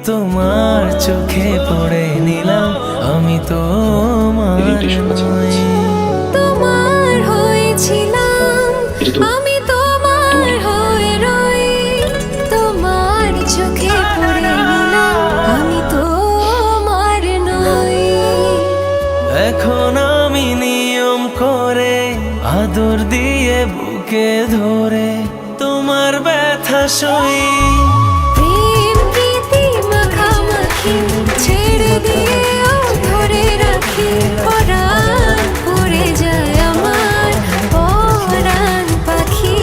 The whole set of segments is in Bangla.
তোমার চোখে পড়ে নিলাম আমি তোমার নই। তোমার হয়েছিলাম আমি তোমার হয়ে রই, তোমার চোখে পড়ে নিলাম আমি তোমার নই। এখন আমি নিয়ম করে আদর দিয়ে বুকে ধরে তোমার ব্যথা সই। প্রেম প্রীতি মাখামাখি ছেড়ে দিয়েও ধরে রাখি, পরাণ পড়ে যায় আমার পরাণ পাখি।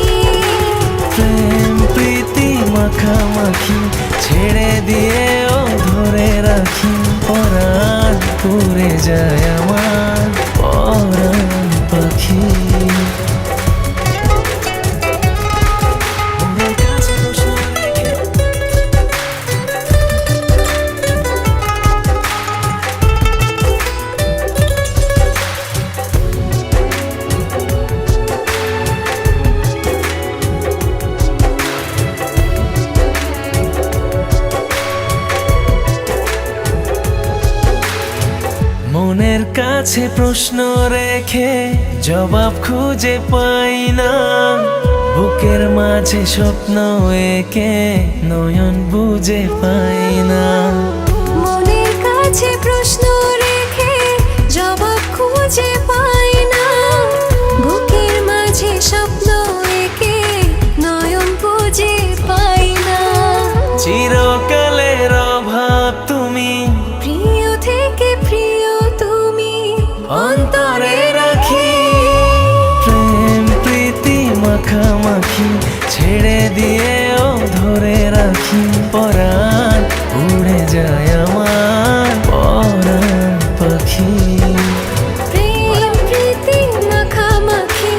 প্রেম প্রীতি মাখামাখি ছেড়ে দিয়েও ধরে রাখি, পরাণ পুড়ে যায় আমার পরাণ পাখি। মনের কাছে প্রশ্ন রেখে জবাব খুঁজে পাই না, বুকের মাঝে স্বপ্ন এঁকে নয়ন বুঝে পাই না। মনের কাছে প্রশ্ন রেখে জবাব খুঁজে পাই না, বুকের মাঝে স্বপ্ন এঁকে নয়ন বুঝে পাই না। চিরকালের অভাব তুমি, প্রিয় থেকে প্রিয় তুমি অন্তরে রাখি। প্রেম প্রীতি মাখামাখি ছেড়ে দিয়েও ধরে রাখি, পরাণ উড়ে যায় আমার পরাণ পাখি। প্রেম প্রীতি মাখামাখি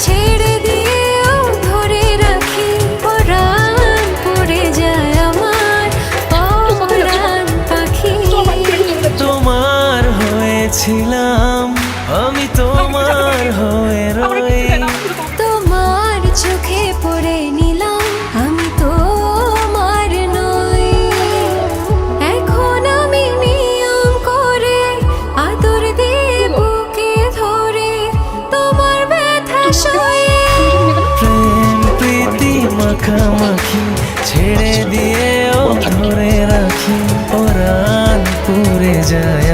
ছেড়ে দিয়েও ধরে রাখি, পরাণ পড়ে যায় আমার পরাণ পাখি। তোমার হয়েছিলাম আমি তোমার হয়ে রই, তোমার চোখে পড়ে নিলাম আমি তোমার নই। এখন আমি নিয়ম করে আদর দিয়ে বুকে ধরে তোমার ব্যথা সয়ে। প্রেম প্রীতি মাখামাখি ছেড়ে দিয়েও ধরে রাখি, পরাণ পুড়ে যায়